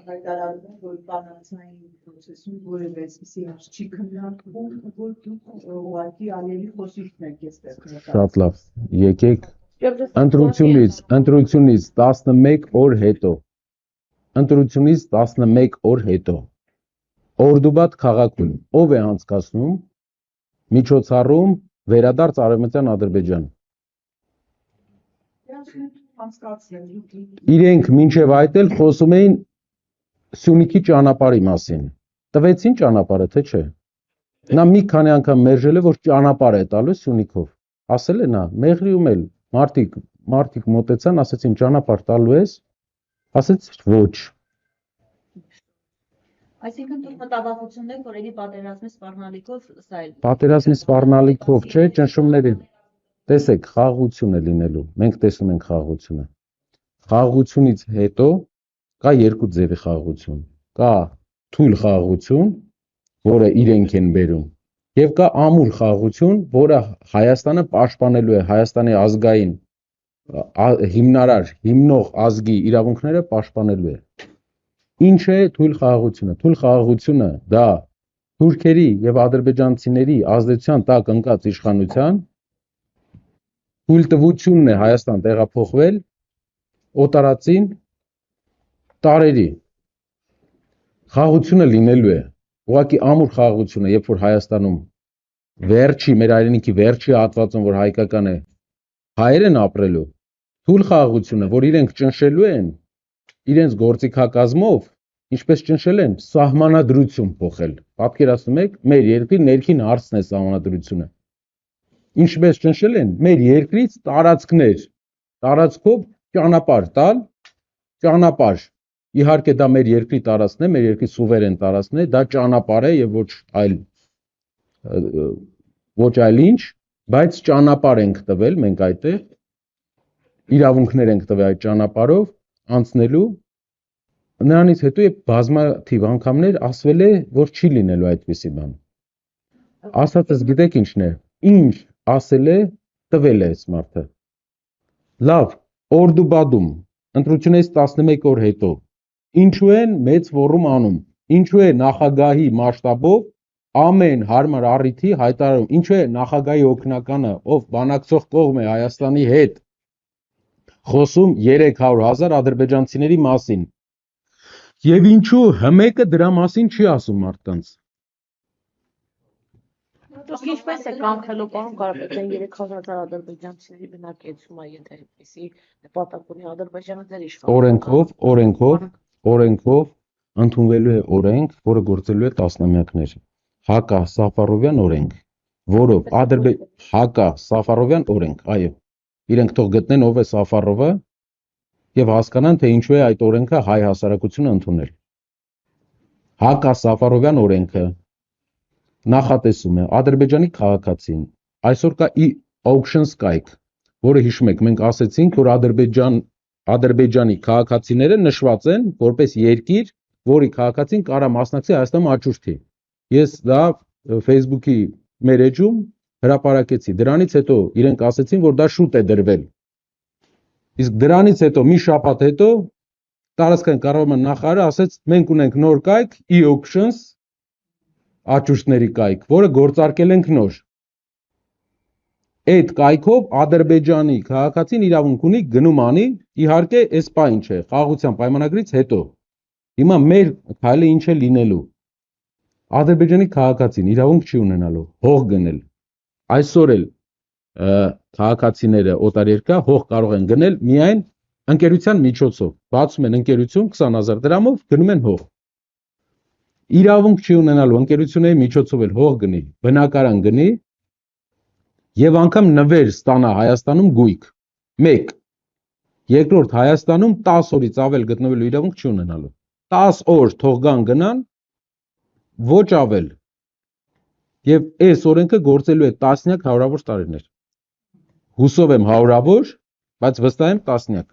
հայտարարում են, որ բանացային պրոցեսում որևէ այսպիսի հարց չի քննարկվում, որ դուք ուղղակի ալելի խոսիչն եք այստեղ։ Շատ լավ, եկեք ընտրությունից 11 օր հետո, Օրդուբադ քաղաքում ով է անցկացնում միջոցառում վերադարձ Արևմտյան Ադրբեջան։ Իրենք մինչև այդ էլ խոսում էին Սյունիքի ճանապարհի մասին։ Տվեցին ճանապարհը, թե չէ։ Նա մի քանի անգամ մերժել է, որ ճանապարհ է տալու Սյունիքով։ Ասել է նա, Մեղրիում էլ մարդիկ մոտեցան, ասեցին ճանապարհ տալու ես, ասեց ոչ։ Այսինքն դուք մտավախություն եք, որ էլի պատերազմի սպառնալիքով սա էլ։ Պատերազմի սպառնալիքով չէ, ճնշումների։ Տեսեք, խաղաղություն է լինելու։ Մենք տեսնում ենք խաղաղությունը։ Խաղաղությունից հետո կա երկու ձևի խաղաղություն։ Կա թույլ խաղաղություն, որը իրենք են բերում, եւ կա ամուր խաղաղություն, որը Հայաստանը պաշտպանելու է, Հայաստանի ազգային հիմնող ազգի իրավունքները պաշտպանելու է։ Ինչ է թույլ խաղաղությունը։ Թույլ խաղաղությունը դա թուրքերի եւ ադրբեջանցիների ազդեցության տակ ընկած իշխանության թույլտվությունն է Հայաստան տեղափոխվել օտարածին տարերի։ Խաղաղությունը լինելու է, ուղղակի ամուր խաղաղությունը, երբ որ Հայաստանում մեր հայրենիքի վերջի հատվածում, որ հայկական է, հայեր են ապրելու, թույլ խաղաղությունը, որ իրենք ճնշելու են իրենց գործիքակազմով, ինչպես ճնշել են սահմանադրություն փոխել։ Պատկերացնում եք, մեր երկրի ներքին հարցն է սահմանադրությունը։ Ինչպես ճնշել են մեր երկրից տարածքով ճանապարհ տալ, ճանապարհ։ Իհարկե դա մեր երկրի տարածքն է, մեր երկրի սուվերեն տարածքն է, դա ճանապարհ է եւ ոչ այլ ինչ, բայց ճանապարհ ենք տվել մենք այդտեղ, իրավունքներ ենք տվել այդ ճանապարհով անցնելու։ Նրանից հետո բազմաթիվ անգամներ ասվել է, որ չի լինելու այդպիսի բան։ Ասածս գիտեք ինչն է, ինչ ասել է, տվել է այս մարդը։ Լավ, Օրդուբադում ընտրությունից 11 օր հետո ինչու են մեծ ֆորում անում, ինչու է նախագահի մասշտաբով ամեն հարմար առիթի հայտարարում, ինչու է նախագահի օգնականը, ով բանակցող կողմ է Հայաստանի հետ, խոսում 300,000 ադրբեջանցիների մասին։ Եվ ինչու ՀՄԵԿ-ը դրա մասին չի ասում մարդկանց։ Իսկ ինչպես է կանխելու պարոն Կարապետյան 300,000 ադրբեջանցիների բնակեցումը, եթե այդպիսի նպատակ ունի Ադրբեջանը ձեր իշխանությունը։ Օրենքով ընդունվելու է օրենք, որը գործելու է տասնամյակներ։ Հակա Սաֆարովյան օրենք, որով Հակա Սաֆարովյան օրենք, այո։ Իրենք թող գտնեն ով է Սաֆարովը եւ հասկանան, թե ինչու է այդ օրենքը հայ հասարակությունը ընդունել։ Հակա Սաֆարովյան օրենքը նախատեսում է Ադրբեջանի քաղաքացին։ Այսօր կա auctions կայք, որը հիշում եք, մենք ասեցինք, որ Ադրբեջանի քաղաքացիները նշված են որպես երկիր, որի քաղաքացին կարա մասնակցի Հայաստանում աճուրդի։ Ես դա Facebook-ի մեր էջում հրապարակեցի։ Դրանից հետո իրենք ասեցին, որ դա շուտ է դրվել։ Իսկ դրանից հետո մի շաբաթ հետո տարածքային կառավարման նախարարը ասեց, մենք ունենք նոր կայք, e-auctions աճուրդների կայք, որը գործարկել ենք նոր։ Այդ կայքով Ադրբեջանի քաղաքացին իրավունք ունի գնում անի, իհարկե, այս բա ինչ է, խաղաղության պայմանագրից հետո։ Հիմա մեր քայլը ինչ է լինելու։ Ադրբեջանի քաղաքացին իրավունք չի ունենալու հող գնել։ Այսօր էլ քաղաքացիները օտարերկրյա հող կարող են գնել միայն ընկերության միջոցով։ Բացում են ընկերություն 20,000 դրամով, գնում են հող։ Իրավունք չի ունենալու ընկերությունների միջոցով էլ հող գնի, բնակարան գնի եւ անգամ նվեր ստանա Հայաստանում գույք։ 1. Երկրորդ Հայաստանում 10 օրից ավել գտնվելու իրավունք չի ունենալու։ 10 օր թող գան գնան, ոչ ավել։ Եվ այս օրենքը գործելու է տասնյակ հարյուրավոր տարիներ։ Հուսով եմ հարյուրավոր, բայց վստահ եմ տասնյակ։